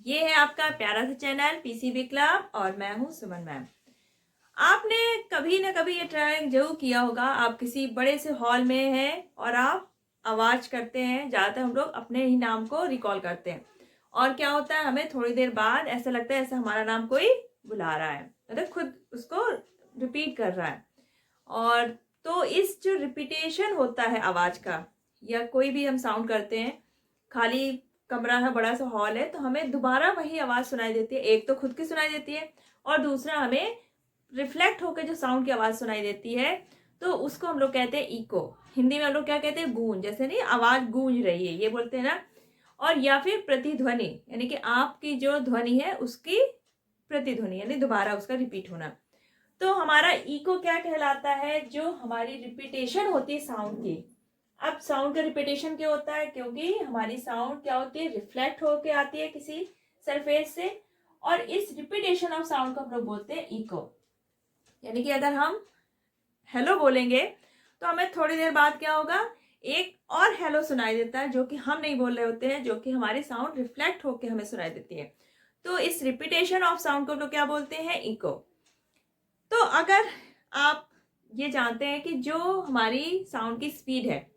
ये है आपका प्यारा सा चैनल पीसीबी क्लब और मैं हूँ सुमन मैम। आपने कभी ना कभी ये ट्राई जरूर किया होगा। आप किसी बड़े से हॉल में हैं और आप आवाज करते हैं। ज़्यादातर हम लोग अपने ही नाम को रिकॉल करते हैं और क्या होता है, हमें थोड़ी देर बाद ऐसा लगता है ऐसा हमारा नाम कोई बुला रहा है, मतलब खुद उसको रिपीट कर रहा है। और तो इस जो रिपीटेशन होता है आवाज का, या कोई भी हम साउंड करते हैं, खाली कमरा है, बड़ा सा हॉल है, तो हमें दोबारा वही आवाज सुनाई देती है। एक तो खुद की सुनाई देती है और दूसरा हमें रिफ्लेक्ट होकर जो साउंड की आवाज सुनाई देती है, तो उसको हम लोग कहते हैं इको। हिंदी में हम लोग क्या कहते हैं, गूंज। जैसे नहीं आवाज गूंज रही है, ये बोलते हैं ना। और या फिर प्रतिध्वनि, यानी कि आपकी जो ध्वनि है उसकी प्रतिध्वनि, यानी दोबारा उसका रिपीट होना। तो हमारा इको क्या कहलाता है, जो हमारी रिपीटेशन होती है साउंड की। अब साउंड का रिपीटेशन क्यों होता है, क्योंकि हमारी साउंड क्या होती है, रिफ्लेक्ट होके आती है किसी सरफेस से, और इस रिपीटेशन ऑफ साउंड को हम लोग बोलते हैं इको। यानी कि अगर हम हेलो बोलेंगे तो हमें थोड़ी देर बाद क्या होगा, एक और हेलो सुनाई देता है जो कि हम नहीं बोल रहे होते हैं, जो कि हमारी साउंड रिफ्लेक्ट होके हमें सुनाई देती है। तो इस रिपीटेशन ऑफ साउंड को हम लोग क्या बोलते हैं, इको। तो अगर आप ये जानते हैं कि जो हमारी साउंड की स्पीड है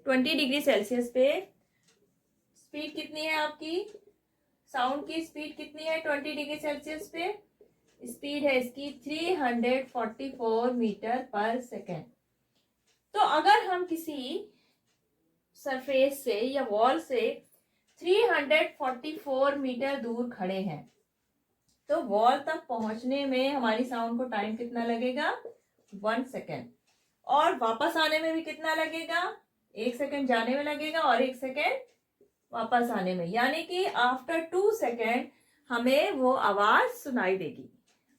20 डिग्री सेल्सियस पे, स्पीड कितनी है आपकी, साउंड की स्पीड कितनी है 20 डिग्री सेल्सियस पे, स्पीड है इसकी 344 मीटर पर सेकेंड। तो अगर हम किसी सरफेस से या वॉल से 344 मीटर दूर खड़े हैं, तो वॉल तक पहुंचने में हमारी साउंड को टाइम कितना लगेगा, 1 सेकेंड। और वापस आने में भी कितना लगेगा, 1 सेकेंड जाने में लगेगा और 1 सेकेंड वापस आने में। यानी कि आफ्टर 2 सेकेंड हमें वो आवाज सुनाई देगी।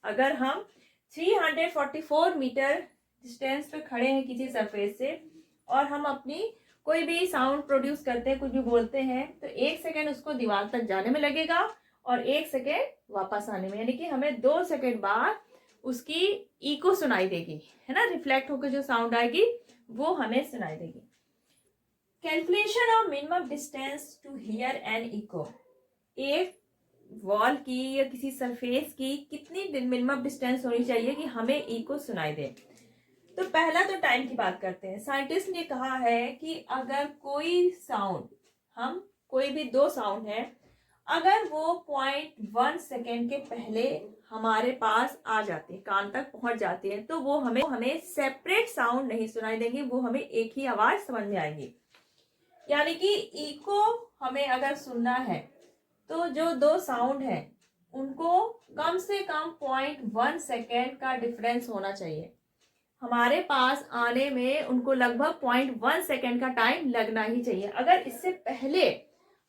अगर हम 344 मीटर डिस्टेंस पे खड़े हैं किसी सरफेस से और हम अपनी कोई भी साउंड प्रोड्यूस करते हैं, कुछ भी बोलते हैं, तो 1 सेकेंड उसको दीवार तक जाने में लगेगा और 1 सेकेंड वापस आने में। यानी कि हमें 2 सेकेंड बाद उसकी इको सुनाई देगी, है ना, रिफ्लेक्ट होकर जो साउंड आएगी वो हमें सुनाई देगी। Calculation of minimum distance to hear an echo. एक वॉल की या किसी सरफेस की कितनी मिनिमम डिस्टेंस होनी चाहिए कि हमें इको सुनाई दे। तो पहला तो टाइम की बात करते हैं। साइंटिस्ट ने कहा है कि अगर कोई साउंड, हम कोई भी दो साउंड है, अगर वो 0.1 सेकेंड के पहले हमारे पास आ जाती है, कान तक पहुंच जाती है, तो वो हमें सेपरेट साउंड नहीं सुनाई देंगी, वो हमें एक ही आवाज समझ में आएगी। यानी कि इको हमें अगर सुनना है तो जो दो साउंड है उनको कम से कम 0.1 सेकेंड का डिफरेंस होना चाहिए। हमारे पास आने में उनको लगभग 0.1 सेकेंड का टाइम लगना ही चाहिए। अगर इससे पहले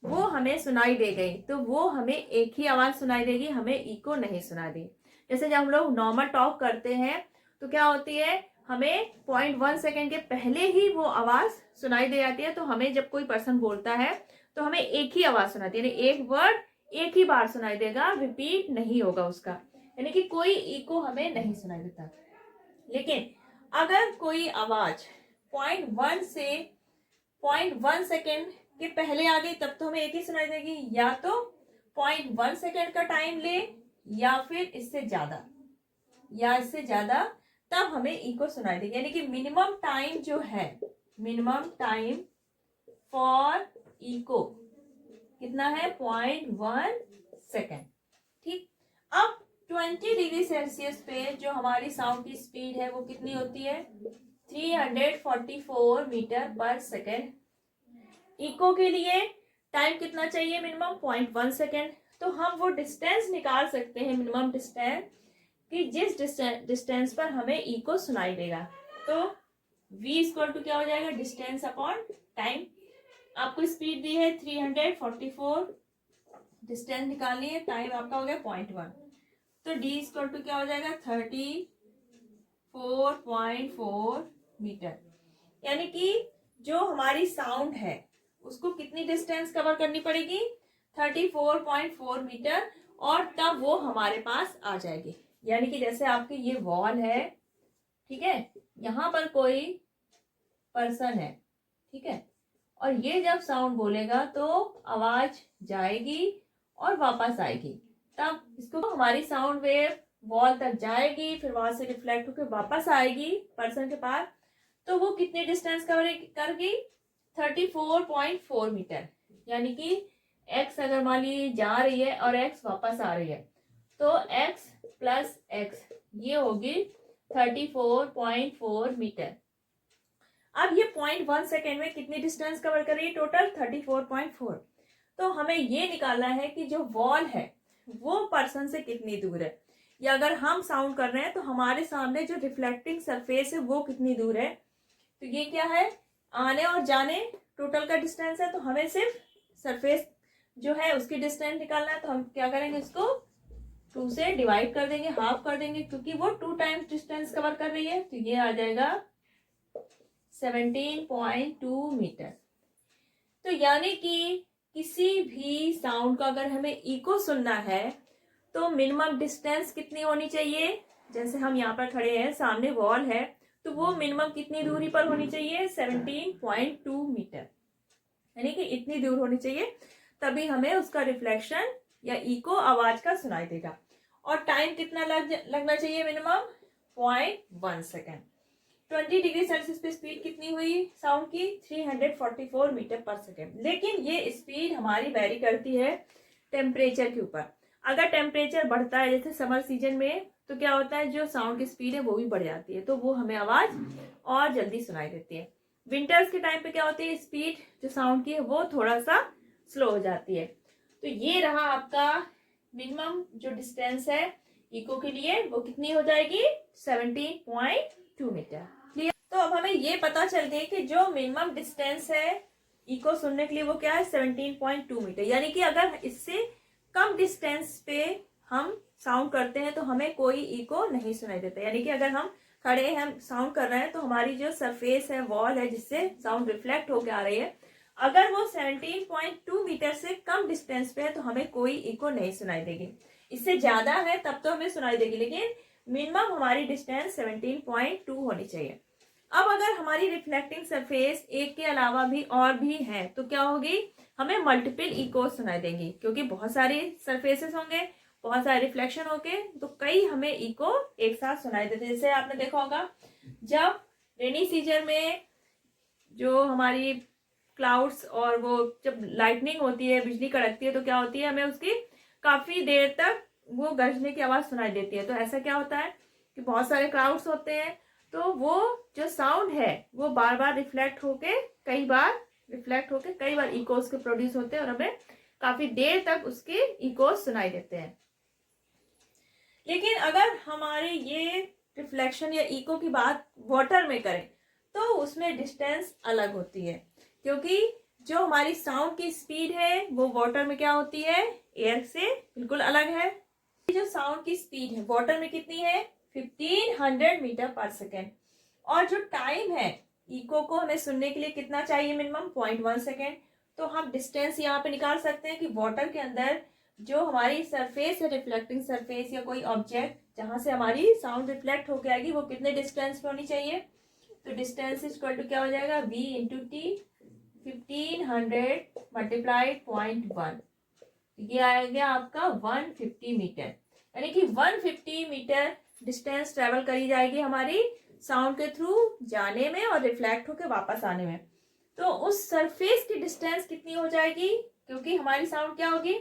वो हमें सुनाई दे गई तो वो हमें एक ही आवाज सुनाई देगी, हमें इको नहीं सुनाई देगी। जैसे जब हम लोग नॉर्मल टॉक करते हैं तो क्या होती है, हमें 0.1 सेकेंड के पहले ही वो आवाज सुनाई दे जाती है। तो हमें जब कोई पर्सन बोलता है तो हमें एक ही आवाज सुनाती है, यानी एक वर्ड एक ही बार सुनाई देगा, रिपीट नहीं होगा उसका, यानी कि कोई इको हमें नहीं सुनाई देता। लेकिन अगर कोई आवाज 0.1 से 0.1 सेकेंड के पहले आ गई तब तो हमें एक ही सुनाई देगी, या तो 0.1 सेकेंड का टाइम ले या फिर इससे ज्यादा, तब हमें इको सुनाई देगी। यानी कि मिनिमम टाइम जो है, मिनिमम टाइम फॉर इको कितना है, 0.1 सेकेंड। ठीक। अब 20 डिग्री सेल्सियस पे जो हमारी साउंड की स्पीड है वो कितनी होती है, 344 मीटर पर सेकेंड। इको के लिए टाइम कितना चाहिए, मिनिमम 0.1 सेकेंड। तो हम वो डिस्टेंस निकाल सकते हैं, मिनिमम डिस्टेंस, कि जिस डिस्टेंस पर हमें इको सुनाई देगा। तो v इक्वल टू क्या हो जाएगा, डिस्टेंस अपॉन टाइम। आपको स्पीड दी है 344, डिस्टेंस निकालनी है, टाइम आपका हो गया 0.1, तो d इक्वल टू क्या हो जाएगा, 34.4 मीटर। यानी कि जो हमारी साउंड है उसको कितनी डिस्टेंस कवर करनी पड़ेगी, 34.4 मीटर, और तब वो हमारे पास आ जाएगी। यानी कि जैसे आपकी ये वॉल है, ठीक है, यहाँ पर कोई पर्सन है, ठीक है, और ये जब साउंड बोलेगा तो आवाज जाएगी और वापस आएगी, तब इसको हमारी साउंड वेव वॉल तक जाएगी, फिर वहां से रिफ्लेक्ट होकर वापस आएगी पर्सन के पास। तो वो कितने डिस्टेंस कवर करगी? 34.4 मीटर। यानी कि x अगर मान ली जा रही है और x वापस आ रही है, तो x प्लस x ये होगी 34.4 मीटर। अब ये 0.1 सेकेंड में कितनी डिस्टेंस कवर कर रही है? टोटल 34.4। तो हमें ये निकालना है कि जो वॉल है वो पर्सन से कितनी दूर है, या अगर हम साउंड कर रहे हैं तो हमारे सामने जो रिफ्लेक्टिंग सरफेस है वो कितनी दूर है। तो ये क्या है? आने और जाने टोटल का डिस्टेंस है, तो हमें सिर्फ सरफेस जो है उसकी डिस्टेंस निकालना है। तो हम क्या करेंगे? इसको 2 से डिवाइड कर देंगे, हाफ कर देंगे, क्योंकि वो 2 टाइम्स डिस्टेंस कवर कर रही है। तो ये आ जाएगा 17.2 मीटर। तो यानी कि किसी भी साउंड का अगर हमें इको सुनना है तो मिनिमम डिस्टेंस कितनी होनी चाहिए? जैसे हम यहाँ पर खड़े हैं, सामने वॉल है, तो वो मिनिमम कितनी दूरी पर होनी चाहिए? 17.2 मीटर। यानी कि इतनी दूर होनी चाहिए, तभी हमें उसका रिफ्लेक्शन या इको आवाज का सुनाई देगा। और टाइम कितना लगना चाहिए? Minimum 0.1 second. 20 डिग्री सेल्सियस पे स्पीड कितनी हुई साउंड की? 344 मीटर पर सेकेंड। लेकिन ये स्पीड हमारी वेरी करती है टेम्परेचर के ऊपर। अगर टेम्परेचर बढ़ता है जैसे समर सीजन में, तो क्या होता है? जो साउंड की स्पीड है वो भी बढ़ जाती है, तो वो हमें आवाज और जल्दी सुनाई देती है। विंटर्स के टाइम पे क्या होती है? स्पीड जो साउंड की है वो थोड़ा सा स्लो हो जाती है। तो ये रहा आपका मिनिमम जो डिस्टेंस है इको के लिए, वो कितनी हो जाएगी? 17.2 मीटर। क्लियर? तो अब हमें ये पता चल गई कि जो मिनिमम डिस्टेंस है इको सुनने के लिए वो क्या है? 17.2 मीटर। यानी कि अगर इससे कम डिस्टेंस पे हम साउंड करते हैं तो हमें कोई इको नहीं सुनाई देता। यानी कि अगर हम खड़े हैं, हम साउंड कर रहे हैं, तो हमारी जो सरफेस है, वॉल है, जिससे साउंड रिफ्लेक्ट होकर आ रही है, अगर वो 17.2 मीटर से कम डिस्टेंस पे है तो हमें कोई इको नहीं सुनाई देगी। इससे ज्यादा है तब तो हमें सुनाई देगी, लेकिन मिनिमम हमारी डिस्टेंस 17.2 होनी चाहिए। अब अगर हमारी रिफ्लेक्टिंग सरफेस एक के अलावा भी और भी है तो क्या होगी? हमें मल्टीपल इको सुनाई देंगी, क्योंकि बहुत सारे सरफेसेस होंगे, बहुत सारे रिफ्लेक्शन होके, तो कई हमें इको एक साथ सुनाई देते। जैसे आपने देखा होगा जब रेनी सीजन में जो हमारी क्लाउड्स और वो जब लाइटनिंग होती है, बिजली कड़कती है, तो क्या होती है? हमें उसकी काफी देर तक वो गरजने की आवाज सुनाई देती है। तो ऐसा क्या होता है कि बहुत सारे क्लाउड्स होते हैं, तो वो जो साउंड है वो बार बार रिफ्लेक्ट होके कई बार इकोस के प्रोड्यूस होते हैं और हमें काफी देर तक उसके इकोस सुनाई देते हैं। लेकिन अगर हमारे ये रिफ्लेक्शन या इको की बात वाटर में करें तो उसमें डिस्टेंस अलग होती है, क्योंकि जो हमारी साउंड की स्पीड है वो वाटर में क्या होती है? एयर से बिल्कुल अलग है। जो साउंड की स्पीड है वाटर में कितनी है? 1500 मीटर पर सेकेंड। और जो टाइम है इको को हमें सुनने के लिए कितना चाहिए? Minimum 0.1 second. तो हम डिस्टेंस यहाँ पे निकाल सकते हैं कि वाटर के अंदर जो हमारी सरफेस है, रिफ्लेक्टिंग सरफेस या कोई ऑब्जेक्ट जहां से हमारी साउंड रिफ्लेक्ट होके आएगी, वो कितने डिस्टेंस पे होनी चाहिए? तो डिस्टेंस इक्वल टू क्या हो जाएगा? v इंटू टी, 1500 मल्टीप्लाइड 0.1, ये आएगा आपका 150 मीटर। यानी कि 150 मीटर डिस्टेंस ट्रेवल करी जाएगी हमारी साउंड के थ्रू जाने में और रिफ्लेक्ट होके वापस आने में। तो उस सरफेस की डिस्टेंस कितनी हो जाएगी? क्योंकि हमारी साउंड क्या होगी?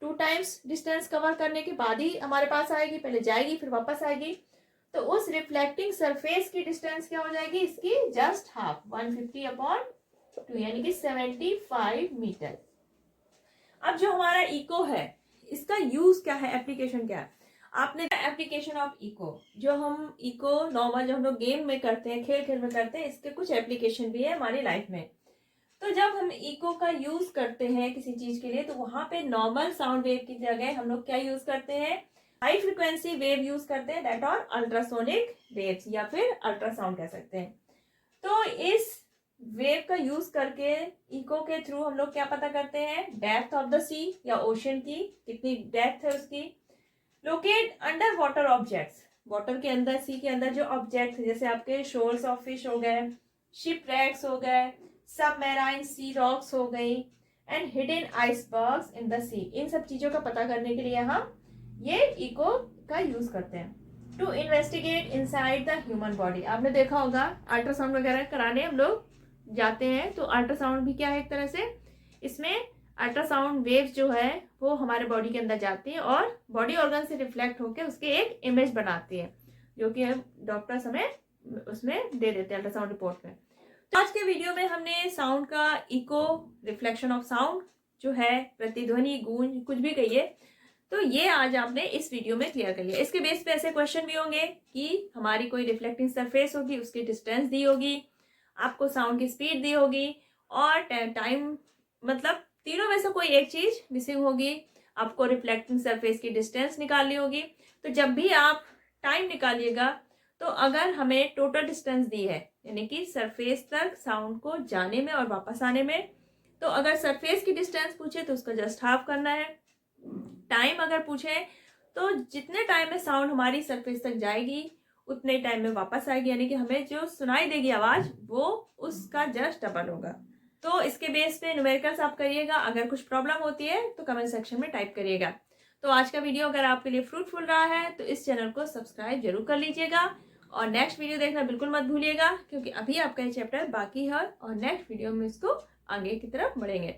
2 टाइम्स डिस्टेंस कवर करने के बाद ही हमारे पास आएगी, पहले जाएगी फिर वापस आएगी। तो उस रिफ्लेक्टिंग सरफेस की डिस्टेंस क्या हो जाएगी? इसकी जस्ट हाफ, 150/2, यानी कि 75 मीटर। अब जो हमारा इको है इसका यूज क्या है, एप्लीकेशन क्या है? आपने एप्लीकेशन ऑफ इको, जो हम इको नॉर्मल जो हम लोग गेम में करते हैं, खेल खेल में करते हैं, इसके कुछ एप्लीकेशन भी है हमारी लाइफ में। तो जब हम इको का यूज करते हैं किसी चीज के लिए, तो वहां पे नॉर्मल साउंड वेव की जगह हम लोग क्या यूज करते हैं? हाई फ्रिक्वेंसी वेव यूज करते हैं, दैट और अल्ट्रासोनिक वेव्स या फिर अल्ट्रासाउंड कह सकते हैं। तो इस वेव का यूज करके इको के थ्रू हम लोग क्या पता करते हैं? डेप्थ ऑफ द सी या ओशन की कितनी डेप्थ है उसकी। Locate under water objects, water के अंदर, सी के अंदर जो ऑब्जेक्ट है, जैसे आपके शोल्स ऑफ फिश हो गए, शिप रैक्स हो गए, सब मैराइन सी रॉक्स हो गई, and hidden icebergs in the sea. इन सब चीजों का पता करने के लिए हम ये इको का यूज करते हैं। To investigate inside the human body. आपने देखा होगा अल्ट्रासाउंड वगैरह कराने हम लोग जाते हैं, तो अल्ट्रासाउंड भी क्या है एक तरह से, इसमें अल्ट्रासाउंड वेव्स जो है वो हमारे बॉडी के अंदर जाती है और बॉडी ऑर्गन से रिफ्लेक्ट होकर उसके एक इमेज बनाती है, जो कि डॉक्टर्स हमें उसमें दे देते हैं अल्ट्रासाउंड रिपोर्ट में। तो आज के वीडियो में हमने साउंड का इको, रिफ्लेक्शन ऑफ साउंड जो है, प्रतिध्वनि, गूंज, कुछ भी कहिए, तो ये आज आपने इस वीडियो में क्लियर कर लिया। इसके बेस पे ऐसे क्वेश्चन भी होंगे कि हमारी कोई रिफ्लेक्टिंग सरफेस होगी, उसकी डिस्टेंस दी होगी, आपको साउंड की स्पीड दी होगी और टाइम, मतलब तीनों में से कोई एक चीज मिसिंग होगी, आपको रिफ्लेक्टिंग सरफेस की डिस्टेंस निकालनी होगी। तो जब भी आप टाइम निकालिएगा, तो अगर हमें टोटल डिस्टेंस दी है, यानी कि सरफेस तक साउंड को जाने में और वापस आने में, तो अगर सरफेस की डिस्टेंस पूछे तो उसका जस्ट हाफ करना है। टाइम अगर पूछे तो जितने टाइम में साउंड हमारी सरफेस तक जाएगी उतने टाइम में वापस आएगी, यानी कि हमें जो सुनाई देगी आवाज वो उसका जस्ट डबल होगा। तो इसके बेस पे न्यूमेरिकल्स आप करिएगा। अगर कुछ प्रॉब्लम होती है तो कमेंट सेक्शन में टाइप करिएगा। तो आज का वीडियो अगर आपके लिए फ्रूटफुल रहा है तो इस चैनल को सब्सक्राइब जरूर कर लीजिएगा और नेक्स्ट वीडियो देखना बिल्कुल मत भूलिएगा, क्योंकि अभी आपका ये चैप्टर बाकी है और नेक्स्ट वीडियो में इसको आगे की तरफ बढ़ेंगे।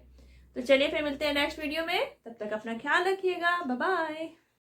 तो चलिए फिर मिलते हैं नेक्स्ट वीडियो में, तब तक अपना ख्याल रखिएगा। Bye bye.